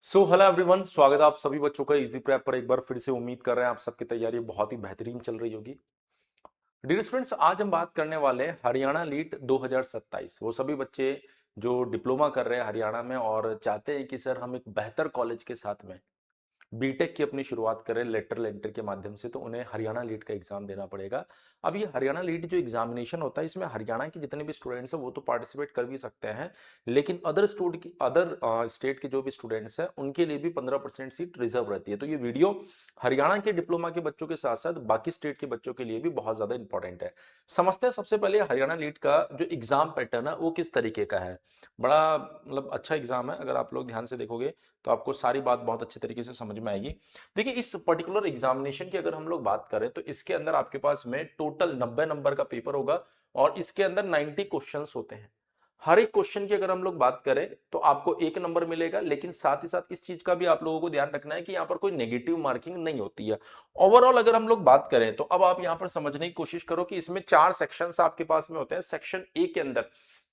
Hello everyone, स्वागत है आप सभी बच्चों का इजी प्रैप पर। एक बार फिर से उम्मीद कर रहे हैं आप सबकी तैयारी बहुत ही बेहतरीन चल रही होगी। डियर स्टूडेंट्स, आज हम बात करने वाले हैं हरियाणा लीट 2027। वो सभी बच्चे जो डिप्लोमा कर रहे हैं हरियाणा में और चाहते हैं कि सर हम एक बेहतर कॉलेज के साथ में बीटेक की अपनी शुरुआत करें लेटरल एंट्री के माध्यम से, तो उन्हें हरियाणा लीट का एग्जाम देना पड़ेगा। अब ये हरियाणा लीट जो एग्जामिनेशन होता है, इसमें हरियाणा के जितने भी स्टूडेंट्स हैं वो तो पार्टिसिपेट कर भी सकते हैं, लेकिन अदर स्टेट के जो भी स्टूडेंट्स हैं उनके लिए भी 15% सीट रिजर्व रहती है। तो ये वीडियो हरियाणा के डिप्लोमा के बच्चों के साथ साथ बाकी स्टेट के बच्चों के लिए भी बहुत ज्यादा इंपॉर्टेंट है। समझते हैं सबसे पहले हरियाणा लीट का जो एग्जाम पैटर्न है वो किस तरीके का है। बड़ा मतलब अच्छा एग्जाम है, अगर आप लोग ध्यान से देखोगे तो आपको सारी बात बहुत अच्छे तरीके से समझ में आएगी। देखिए, इस पर्टिकुलर एग्जामिनेशन की अगर हम लोग बात करें तो इसके अंदर आपके पास में टोटल 90 नंबर का पेपर होगा और इसके अंदर 90 क्वेश्चंस होते हैं। हर एक क्वेश्चन की अगर हम लोग बात करें तो आपको 1 नंबर मिलेगा, लेकिन साथ ही साथ इस चीज का भी आप लोगों को ध्यान रखना है कि यहाँ पर कोई नेगेटिव मार्किंग नहीं होती है। ओवरऑल अगर हम लोग बात करें तो अब आप यहाँ पर समझने की कोशिश करो कि इसमें 4 सेक्शंस आपके पास में होते हैं। सेक्शन ए के अंदर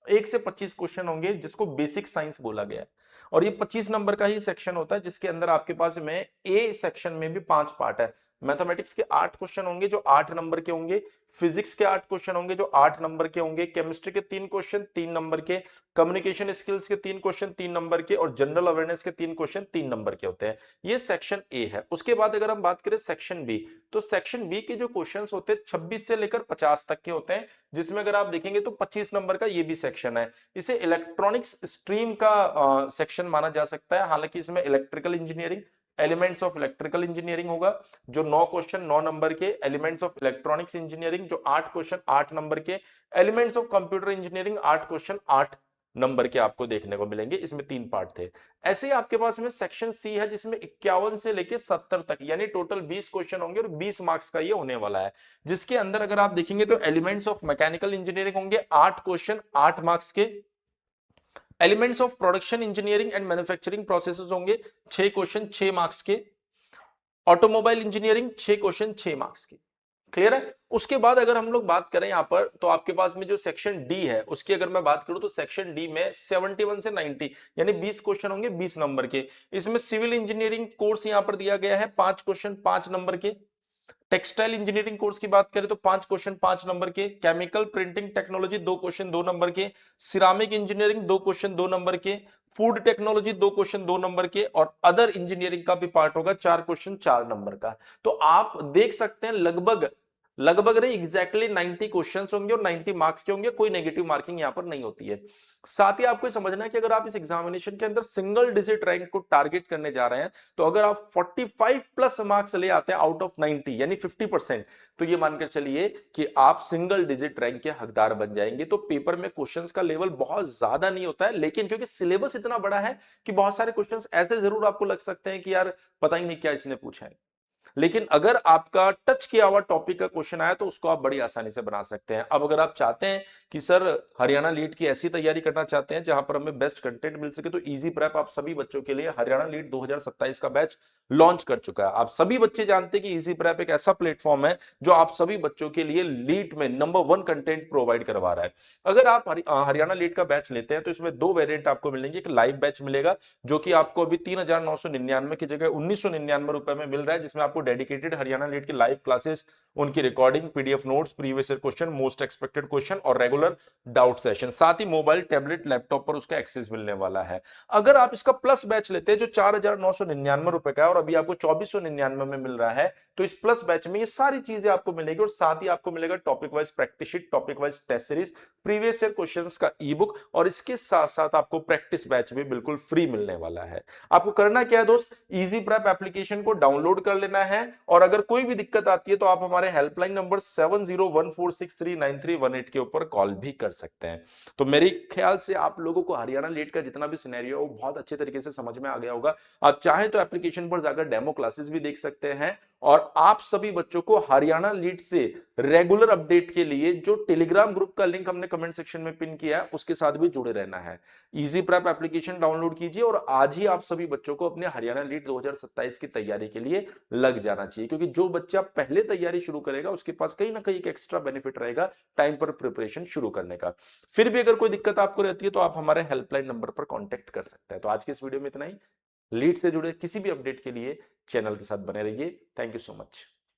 1 से 25 क्वेश्चन होंगे जिसको बेसिक साइंस बोला गया है, और ये 25 नंबर का ही सेक्शन होता है जिसके अंदर आपके पास में ए सेक्शन में भी 5 पार्ट है। मैथमेटिक्स के 8 क्वेश्चन होंगे जो 8 नंबर के होंगे, फिजिक्स के 8 क्वेश्चन होंगे जो 8 नंबर के होंगे, केमिस्ट्री के 3 क्वेश्चन 3 नंबर के, कम्युनिकेशन स्किल्स के 3 क्वेश्चन 3 नंबर के, और जनरल अवेयरनेस के 3 क्वेश्चन 3 नंबर के होते हैं। ये सेक्शन ए है। उसके बाद अगर हम बात करें सेक्शन बी, तो सेक्शन बी के जो क्वेश्चंस होते हैं 26 से लेकर 50 तक के होते हैं, जिसमें अगर आप देखेंगे तो 25 नंबर का ये भी सेक्शन है। इसे इलेक्ट्रॉनिक्स स्ट्रीम का सेक्शन माना जा सकता है, हालांकि इसमें electrical engineering, elements of electrical engineering होगा जो 9 क्वेश्चन 9 नंबर के, एलिमेंट्स ऑफ इलेक्ट्रॉनिक्स इंजीनियरिंग जो 8 क्वेश्चन 8 नंबर के, elements of computer engineering 8 question 8 number के आपको देखने को मिलेंगे। इसमें 3 पार्ट थे। ऐसे ही आपके पास में सेक्शन सी है जिसमें 51 से लेके 70 तक यानी टोटल 20 क्वेश्चन होंगे और 20 मार्क्स का ये होने वाला है, जिसके अंदर अगर आप देखेंगे तो एलिमेंट्स ऑफ मैकेनिकल इंजीनियरिंग होंगे 8 क्वेश्चन 8 मार्क्स के, elements of production engineering and manufacturing processes होंगे 6 क्वेश्चन 6 मार्क्स के, ऑटोमोबाइल इंजीनियरिंग 6 क्वेश्चन 6 मार्क्स की। क्लियर है। उसके बाद अगर हम लोग बात करें यहां पर तो आपके पास में जो सेक्शन डी है उसकी अगर मैं बात करूं तो सेक्शन डी में 71 से 90 यानी 20 क्वेश्चन होंगे 20 नंबर के। इसमें सिविल इंजीनियरिंग कोर्स यहां पर दिया गया है 5 क्वेश्चन 5 नंबर के, टेक्सटाइल इंजीनियरिंग कोर्स की बात करें तो 5 क्वेश्चन 5 नंबर के, chemical printing technology 2 question 2 number के, सिरामिक इंजीनियरिंग 2 क्वेश्चन 2 नंबर के, फूड टेक्नोलॉजी 2 क्वेश्चन 2 नंबर के, और अदर इंजीनियरिंग का भी पार्ट होगा 4 क्वेश्चन 4 नंबर का। तो आप देख सकते हैं लगभग लगभग नहीं एग्जैक्टली 90 क्वेश्चंस होंगे और 90 मार्क्स के होंगे, कोई नेगेटिव मार्किंग यहां पर नहीं होती है। साथ ही आपको समझना है कि अगर आप इस एग्जामिनेशन के अंदर सिंगल डिजिट रैंक को टारगेट करने जा रहे हैं तो अगर आप 45 प्लस मार्क्स ले आते हैं आउट ऑफ 90 यानी 50%, तो ये मानकर चलिए कि आप सिंगल डिजिट रैंक के हकदार बन जाएंगे। तो पेपर में क्वेश्चंस का लेवल बहुत ज्यादा नहीं होता है, लेकिन क्योंकि सिलेबस इतना बड़ा है कि बहुत सारे क्वेश्चंस ऐसे जरूर आपको लग सकते हैं कि यार पता ही नहीं क्या इसने पूछा है, लेकिन अगर आपका टच किया हुआ टॉपिक का क्वेश्चन आया तो उसको आप बड़ी आसानी से बना सकते हैं। अब अगर आप चाहते हैं कि सर हरियाणा लीट की ऐसी तैयारी करना चाहते हैं जहां पर हमें बेस्ट कंटेंट मिल सके, तो इजी प्रेप आप सभी बच्चों के लिए हरियाणा लीट 2027 का बैच लॉन्च कर चुका है। आप सभी बच्चे जानते हैं कि इजी प्रेप एक ऐसा प्लेटफॉर्म है जो आप सभी बच्चों के लिए लीट में नंबर 1 कंटेंट प्रोवाइड करवा रहा है। अगर आप हरियाणा लीट का बैच लेते हैं तो इसमें 2 वेरिएंट आपको मिलेंगे। एक लाइव बैच मिलेगा जो कि आपको अभी 3,999 की जगह 1,999 रुपए में मिल रहा है, जिसमें आपको डेडिकेटेड हरियाणा लीट की लाइव क्लासेस, उनकी recording, PDF notes, previous year question, most expected question और रेगुलर डाउट सेशन, साथ ही मोबाइल टैबलेट लैपटॉप पर उसका एक्सेस मिलने वाला है। अगर आप इसका प्लस बैच लेते हैं जो 4,999 रुपए का है और अभी आपको 2,499 में मिल रहा है, तो इस प्लस बैच में ये सारी चीजें आपको मिलेगी और साथ ही आपको मिलेगा topic wise practice sheet, topic wise test series, previous year questions का ई बुक, और इसके साथ साथ आपको प्रैक्टिस बैच भी बिल्कुल फ्री मिलने वाला है। आपको करना क्या है दोस्त, इजी प्रेप एप्लीकेशन को डाउनलोड कर लेना है, और अगर कोई भी दिक्कत आती है तो आप हमारे हेल्पलाइन नंबर 7014639318 के ऊपर कॉल भी कर सकते हैं। तो मेरे ख्याल से आप लोगों को हरियाणा लीट का जितना भी सिनेरियो है वो बहुत अच्छे तरीके से समझ में आ गया होगा। आप चाहे तो एप्लीकेशन पर जाकर डेमो क्लासेस भी देख सकते हैं, और आप सभी बच्चों को हरियाणा लीट से रेगुलर अपडेट के लिए जो टेलीग्राम ग्रुप का लिंक हमने कमेंट सेक्शन में पिन किया है उसके साथ भी जुड़े रहना है। इजी प्रेप एप्लीकेशन डाउनलोड कीजिए और आज ही आप सभी बच्चों को अपने हरियाणा लीट 2027 की तैयारी के लिए लग जाना चाहिए, क्योंकि जो बच्चा पहले तैयारी शुरू करेगा उसके पास कहीं ना कहीं एक एक्स्ट्रा बेनिफिट रहेगा टाइम पर प्रिपरेशन शुरू करने का। फिर भी अगर कोई दिक्कत आपको रहती है तो आप हमारे हेल्पलाइन नंबर पर कॉन्टेक्ट कर सकते हैं। तो आज के इस वीडियो में इतना ही। लीड से जुड़े किसी भी अपडेट के लिए चैनल के साथ बने रहिए। Thank you so much.